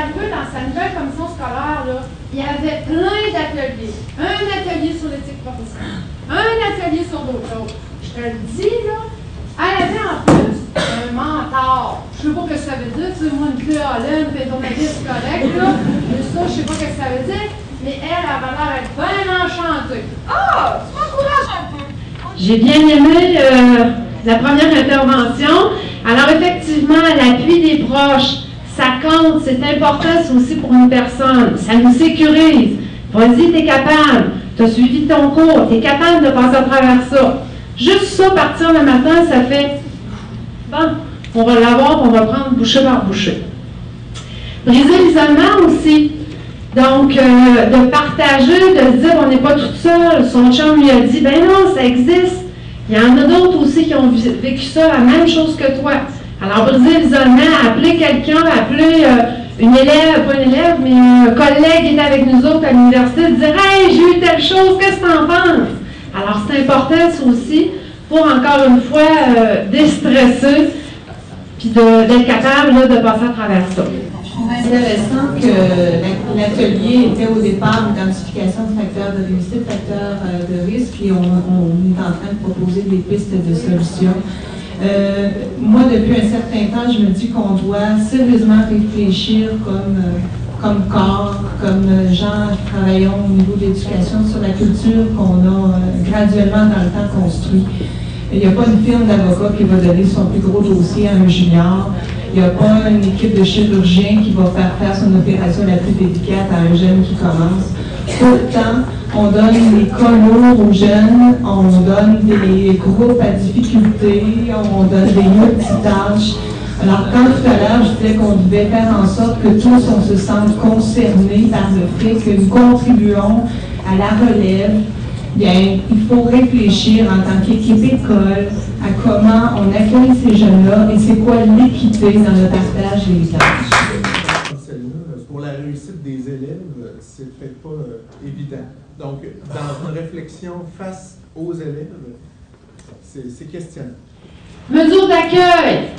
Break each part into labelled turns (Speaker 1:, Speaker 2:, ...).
Speaker 1: arrivé dans sa nouvelle commission scolaire, là, il y avait plein d'ateliers. Un atelier sur l'éthique professionnelle, un atelier sur d'autres choses. Je te le dis, là, elle avait en plus un mentor. Je sais pas ce que ça veut dire, tu sais, moi, une Cléolène, puis c'est correct, là. Mais ça, je sais pas ce que ça veut dire. Mais elle avait l'air d'être bien enchantée. Ah, tu m'encourages un peu.
Speaker 2: J'ai bien aimé la première intervention. Alors, effectivement, l'appui des proches, ça compte, c'est important, c'est aussi pour une personne. Ça nous sécurise. Vas-y, t'es capable. Tu as suivi ton cours, t'es capable de passer à travers ça. Juste ça, partir le matin, ça fait, bon, on va l'avoir, on va prendre bouchée par bouchée. Briser l'isolement aussi. Donc, de partager, de se dire, on n'est pas toute seule. Son chum lui a dit, ben non, ça existe. Il y en a d'autres aussi qui ont vécu ça, la même chose que toi. Alors, briser l'isolement, appeler quelqu'un, appeler une élève, pas une élève, mais un collègue qui est avec nous autres à l'université, de dire, hey, j'ai eu telle chose, qu'est-ce que tu en penses? Alors, c'est important, ça aussi, pour encore une fois déstresser, puis d'être capable là, de passer à travers ça.
Speaker 3: Je trouvais intéressant que l'atelier était au départ l'identification de facteurs de réussite, facteurs de risque, puis on est en train de proposer des pistes de solutions. Moi, depuis un certain temps, je me dis qu'on doit sérieusement réfléchir comme corps, comme gens qui travaillons au niveau de l'éducation sur la culture qu'on a graduellement dans le temps construit. Il n'y a pas une firme d'avocats qui va donner son plus gros dossier à un junior. Il n'y a pas une équipe de chirurgiens qui va faire son opération la plus délicate à un jeune qui commence. Pourtant, on donne des cas lourds aux jeunes, on donne des groupes à difficulté, on donne des multitâches. Alors, quand tout à l'heure, je disais qu'on devait faire en sorte que tous, on se sente concernés par le fait que nous contribuons à la relève, bien, il faut réfléchir en tant qu'équipe école à comment on accueille ces jeunes-là et c'est quoi l'équité dans le partage des tâches.
Speaker 4: Pour la réussite des élèves, c'est peut-être pas évident. Donc, dans une réflexion face aux élèves, c'est questionnant.
Speaker 2: Mesure d'accueil.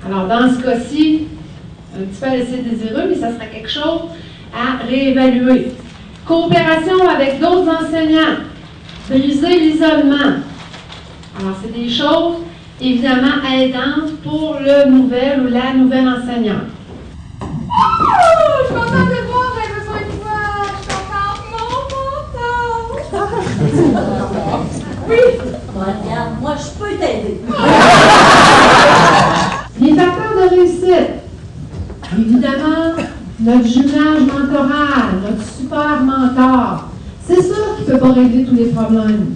Speaker 2: Alors, dans ce cas-ci, un petit peu à laisser désirer, mais ça sera quelque chose à réévaluer. Coopération avec d'autres enseignants. Briser l'isolement. Alors, c'est des choses, évidemment, aidantes pour le nouvel ou la nouvelle enseignante.
Speaker 1: Oh! Je suis contente de voir, j'avais besoin de toi. Je suis contente, mon mentor. Oui.
Speaker 5: Bon, regarde, moi, je peux t'aider.
Speaker 2: Les facteurs de réussite. Évidemment, notre jumelage mentoral, notre super mentor. C'est sûr qu'il ne peut pas régler tous les problèmes.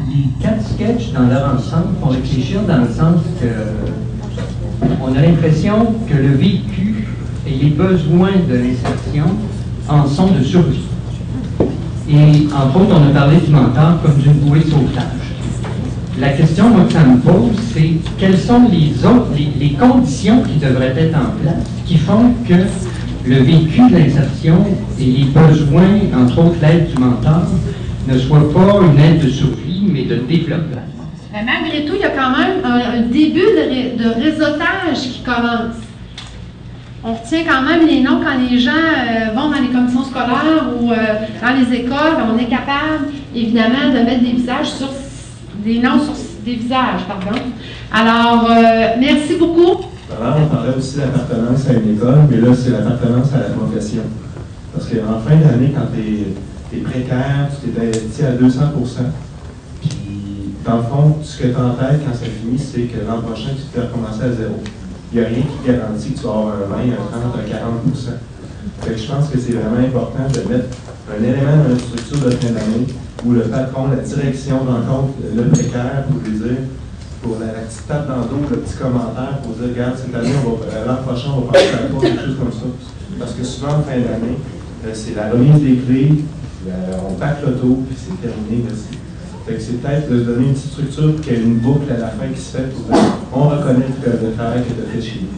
Speaker 6: Les 4 sketchs dans leur ensemble font réfléchir dans le sens que on a l'impression que le vécu et les besoins de l'insertion en sont de survie. Et entre autres, on a parlé du mentor comme d'une bouée de sauvetage. La question moi, que ça me pose, c'est quelles sont les conditions qui devraient être en place qui font que le vécu de l'insertion et les besoins, entre autres l'aide du mentor, ne soient pas une aide de survie, mais de développement.
Speaker 2: Mais malgré tout, il y a quand même un début de réseautage qui commence. On retient quand même les noms quand les gens vont dans les commissions scolaires ou dans les écoles. On est capable, évidemment, de mettre des noms sur des visages, pardon. Alors, merci beaucoup.
Speaker 4: Alors, on parlait aussi de l'appartenance à une école, mais là, c'est l'appartenance à la profession. Parce qu'en fin d'année, quand tu es précaire, tu t'es investi à 200%, puis dans le fond, ce que tu as en tête quand ça finit, c'est que l'an prochain, tu te fais recommencer à zéro. Il n'y a rien qui garantit que tu vas avoir un 20, un 30, un 40%. Fait que je pense que c'est vraiment important de mettre un élément dans la structure de fin d'année où le patron, la direction rencontre le précaire pour lui dire, pour la petite tape dans le dos, le petit commentaire pour dire, regarde, cette année, l'an prochain, on va passer à toi, quelque chose comme ça. Parce que souvent, en fin d'année, c'est la remise des clés, on pack l'auto, puis c'est terminé. Fait que c'est peut-être de donner une petite structure pour qu'il y ait une boucle à la fin qui se fait pour dire, on reconnaît le travail que tu as fait chez nous.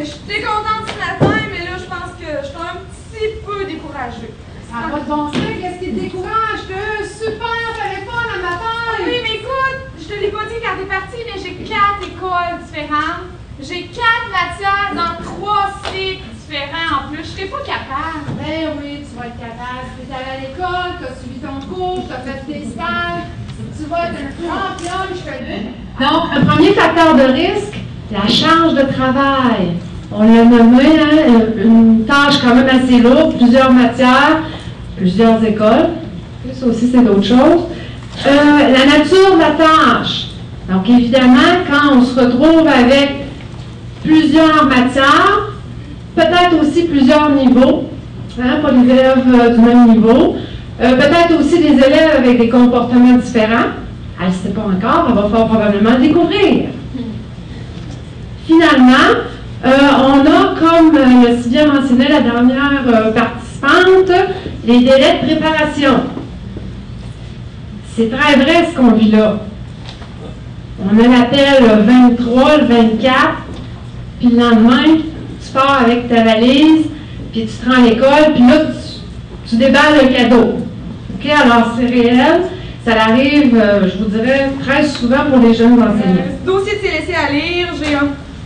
Speaker 1: J'étais contente ce matin.
Speaker 7: découragée.
Speaker 1: Ça n'a pas de bon sens, qu'est-ce qui te décourage? T'as un super téléphone à ma taille!
Speaker 7: Oui, mais écoute, je te l'ai pas dit quand t'es partie, mais j'ai 4 écoles différentes. J'ai 4 matières dans 3 cycles différents en plus. Je serais pas capable.
Speaker 1: Ben oui, tu vas être capable. Tu es allé à l'école, tu as suivi ton cours, tu as fait tes stages. Tu vas être un championne, je te le dis.
Speaker 2: Donc, un premier facteur de risque, la charge de travail. On l'a nommé, hein, une tâche quand même assez lourde, plusieurs matières, plusieurs écoles. Ça aussi, c'est d'autres choses. La nature de la tâche. Donc, évidemment, quand on se retrouve avec plusieurs matières, peut-être aussi plusieurs niveaux, hein, pas les élèves du même niveau, peut-être aussi des élèves avec des comportements différents. Elle ne sait pas encore, elle va fort probablement le découvrir. Finalement, on a, comme l'a si bien mentionné la dernière participante, les délais de préparation. C'est très vrai ce qu'on vit là. On a l'appel le 23, le 24, puis le lendemain, tu pars avec ta valise, puis tu te rends à l'école, puis là, tu déballes le cadeau. OK? Alors, c'est réel. Ça arrive, je vous dirais, très souvent pour les jeunes enseignants.
Speaker 7: Dossier de CLSC à lire, j'ai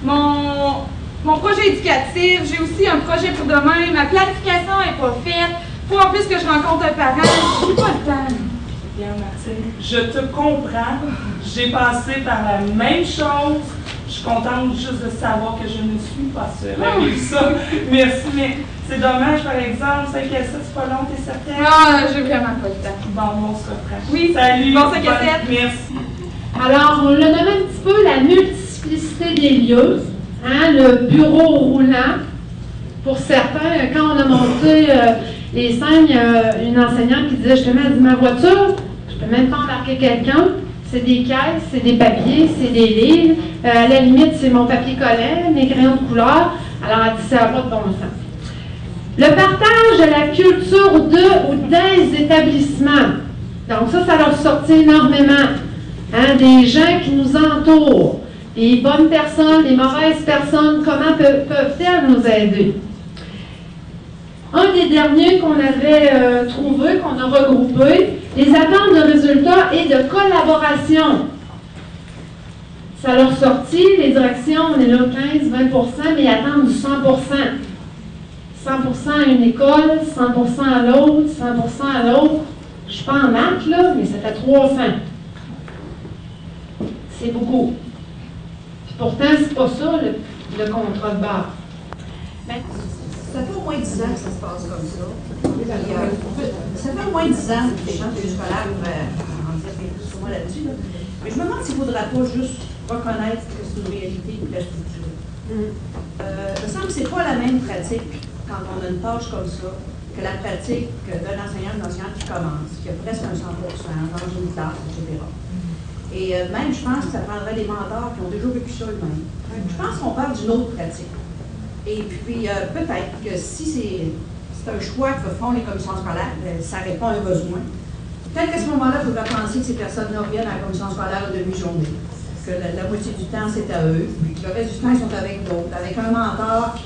Speaker 7: mon projet éducatif, j'ai aussi un projet pour demain, ma planification n'est pas faite. Faut en plus que je rencontre un parent, j'ai pas le temps.
Speaker 8: Bien, Martine, je te comprends. J'ai passé par la même chose. Je suis contente juste de savoir que je ne suis pas seule avec ça. Merci, mais c'est dommage, par exemple, 5 à 7, c'est pas long, t'es certaine?
Speaker 7: Ah, j'ai vraiment pas le temps.
Speaker 8: Bon, on se reprend.
Speaker 7: Oui,
Speaker 8: salut.
Speaker 7: bon 5 à 7.
Speaker 8: Merci.
Speaker 2: Alors, on l'a nommé un petit peu la multiplicité des lieux, hein, le bureau roulant. Pour certains, quand on a monté les scènes, il y a une enseignante qui disait justement, elle dit, ma voiture, je peux même pas embarquer quelqu'un. C'est des caisses, c'est des papiers, c'est des livres. À la limite, c'est mon papier collant, mes crayons de couleur. Alors, elle dit, ça n'a pas de bon sens. Le partage de la culture de ou des établissements. Donc, ça leur sortit énormément. Hein, des gens qui nous entourent. Les bonnes personnes, les mauvaises personnes, comment peuvent-elles nous aider? Un des derniers qu'on avait trouvé, qu'on a regroupé, les attentes de résultats et de collaboration. Ça leur sortit, les directions, on est là 15-20%, mais ils attendent du 100%. 100% à une école, 100% à l'autre, 100% à l'autre. Je ne suis pas en maths, là, mais ça fait 300. C'est beaucoup. Puis pourtant, c'est pas ça, le contrat de base.
Speaker 9: Ça fait au moins 10 ans que ça se passe comme ça. Ça fait au moins 10 ans que les gens du scolaire pourraient en dire plus sur moi là-dessus. Là. Mais je me demande s'il ne faudra pas juste reconnaître que c'est une réalité et la structure. Il me semble que ce n'est pas la même pratique quand on a une tâche comme ça que la pratique d'un enseignant ou d'une enseignante qui commence, qui a presque un 100% dans une classe, etc. Et même, je pense que ça prendrait des mentors qui ont déjà vécu ça eux-mêmes. Je pense qu'on parle d'une autre pratique. Et puis, peut-être que si c'est un choix que font les commissions scolaires, ça répond à un besoin. Peut-être qu'à ce moment-là, il faudra penser que ces personnes-là reviennent à la commission scolaire de demi-journée. Que la moitié du temps, c'est à eux. Puis que le reste du temps, ils sont avec d'autres, avec un mentor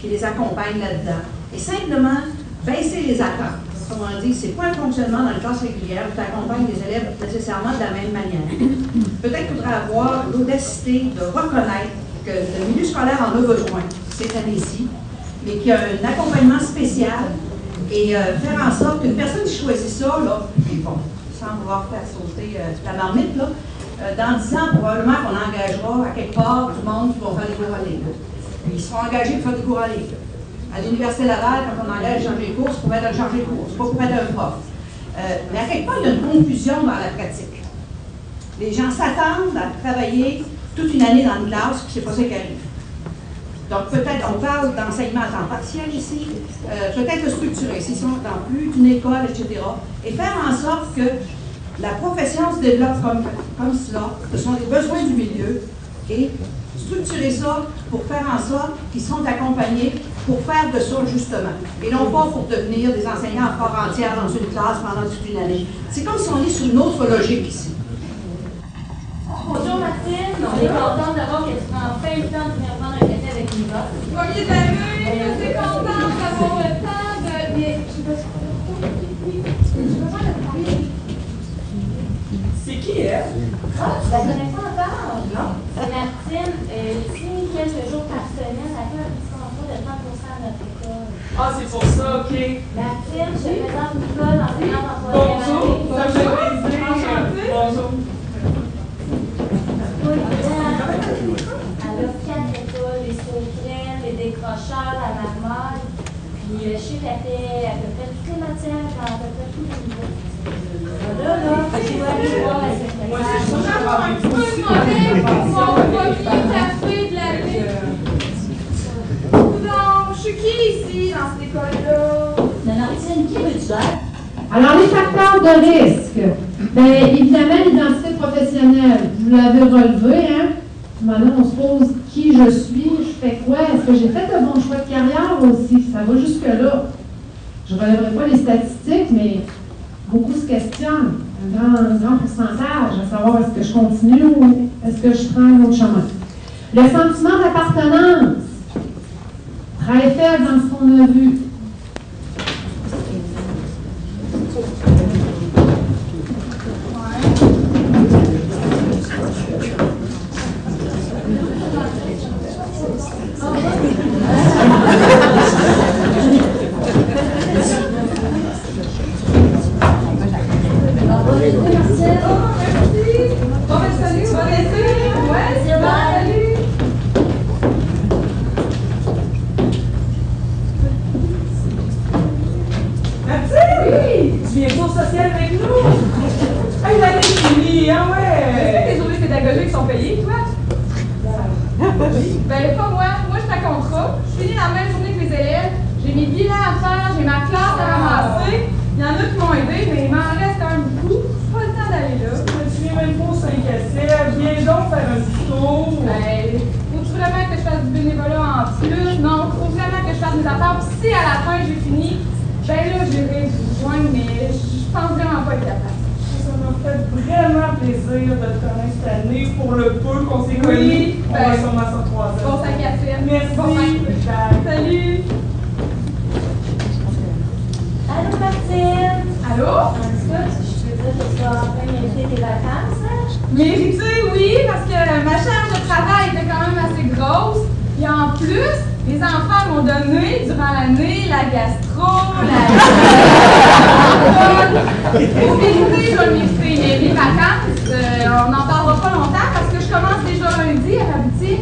Speaker 9: qui les accompagne là-dedans. Et simplement, baisser les attentes. Comme on dit, c'est pas un fonctionnement dans une classe régulière où tu accompagnes les élèves nécessairement de la même manière. Peut-être qu'il faudra avoir l'audacité de reconnaître que le milieu scolaire en a besoin cette année-ci, mais qu'il y a un accompagnement spécial et faire en sorte qu'une personne qui choisit ça, là, bon, sans vouloir faire sauter la marmite, là, dans 10 ans, probablement qu'on engagera à quelque part du monde qui vont faire des cours en ligne. Ils seront engagés pour faire des cours en ligne. À l'Université Laval, quand on engage à changer les cours, c'est pour être un changer de cours, c'est pas pour être un prof. Mais à quelque part, il y a une confusion dans la pratique. Les gens s'attendent à travailler toute une année dans une classe, puis c'est pas ça qui arrive. Donc peut-être, on parle d'enseignement à temps partiel ici, peut-être le structurer, s'ils sont dans plus d'une école, etc. Et faire en sorte que la profession se développe comme cela, ce sont les besoins du milieu, et structurer ça pour faire en sorte qu'ils sont accompagnés pour faire de ça justement, et non pas pour devenir des enseignants à part entière dans une classe pendant toute une année. C'est comme si on est sur une autre logique ici.
Speaker 5: Bonjour Martine, on est contente d'avoir que tu prends enfin le temps de venir prendre un café avec nous.
Speaker 7: Premier d'année, je suis contente d'avoir le temps de... Mais je ne sais pas
Speaker 5: Ah, tu la connais pas encore? Non. C'est Martine, si quelques jours par semaine, elle fait un petit concours de 30% à notre école.
Speaker 8: Ah, c'est pour ça, OK.
Speaker 5: Martine, je te présente Nicole, enseignante en
Speaker 8: Bonjour, ça me fait
Speaker 5: Bonjour.
Speaker 8: plaisir. Bonjour.
Speaker 5: Oui, elle a 4 écoles, les sauterelles, les décrocheurs, la marmotte. Puis je sais qu'elle fait à peu près toutes les matières dans à peu près tous les niveaux. Là, je dois aller voir la secrétaire.
Speaker 7: Un petit peu demandé mon premier café de la vie. Donc, je suis qui ici, dans cette école-là?
Speaker 5: Martine, qui veux-tu être?
Speaker 2: Alors, les facteurs de risque. Bien, évidemment, l'identité professionnelle. Vous l'avez relevé, hein? Maintenant, on se pose qui je suis, je fais quoi? Est-ce que j'ai fait le bon choix de carrière aussi? Ça va jusque-là. Je ne relèverai pas les statistiques, mais beaucoup se questionnent. Un grand pourcentage, à savoir est-ce que je continue ou est-ce que je prends un autre chemin. Le sentiment d'appartenance. Très faible dans ce qu'on a vu.
Speaker 7: Ben, pas moi. Moi, je suis à contrat. Je finis la même journée que les élèves. J'ai mes bilans à faire, j'ai ma classe à ramasser. Il y en a qui m'ont aidé, mais il m'en reste quand même beaucoup. C'est pas le temps d'aller là.
Speaker 8: Tu viens même pas au 5 à 7. Viens donc faire un petit tour.
Speaker 7: Ben, faut-tu vraiment que je fasse du bénévolat en plus? Non, faut vraiment que je fasse mes affaires. Puis si à la fin j'ai fini, ben là, j'irai vous rejoindre, mais je pense vraiment pas être capable.
Speaker 8: Ça m'a fait vraiment plaisir de te connaître cette année pour le peu qu'on s'est connus.
Speaker 7: Oui,
Speaker 8: on va sûrement s'en croiser.
Speaker 7: Bon 5 à 7.
Speaker 8: Merci.
Speaker 7: Bon 5. Salut.
Speaker 5: Allô, Martine?
Speaker 7: Allô?
Speaker 5: En tout cas, je peux dire que tu vas enfin mériter tes vacances, hein?
Speaker 7: Mérité, oui, parce que ma charge de travail était quand même assez grosse. Et en plus, les enfants m'ont donné durant l'année la gastro, Au vérité, je vais le mériter. Mais mes vacances, on n'en parlera pas longtemps parce que je commence déjà lundi à Rabouti.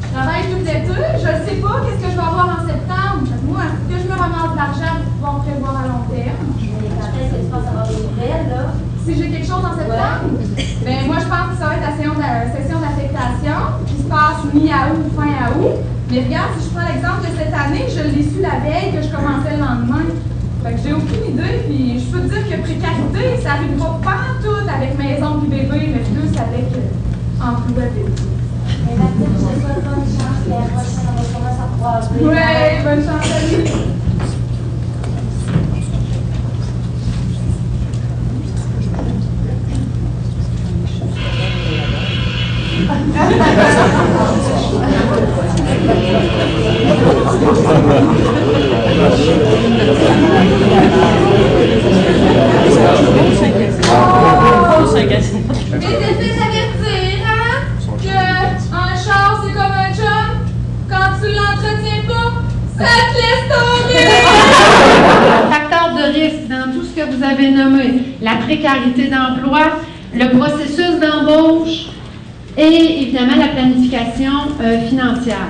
Speaker 7: Je travaille tout l'été. Je ne sais pas qu'est-ce que je vais avoir en septembre. Moi, il faut que je me ramasse de l'argent pour pouvoir prévoir à long terme.
Speaker 5: Mais quand est-ce que tu penses avoir des nouvelles, là?
Speaker 7: Si j'ai quelque chose en septembre, ben moi je pense que ça va être la session d'affectation qui se passe mi-août ou fin août. Mais regarde, si je prends l'exemple de cette année, je l'ai su la veille que je commençais le lendemain. Fait que j'ai aucune idée, puis je peux te dire que précarité, ça arrivera pas tout avec maison puis bébé, mais plus avec emploi bébé.
Speaker 5: Mais Martine, je te souhaite bonne chance, et la prochaine, on va sûrement s'en croiser.
Speaker 7: Ouais, bonne chance à lui. Mais t'es fait avertir, hein? Que un char, c'est comme un chum. Quand tu l'entretiens pas, ça te laisse tomber!
Speaker 2: Facteurs de risque dans tout ce que vous avez nommé, la précarité d'emploi, le processus d'embauche et évidemment la planification financière.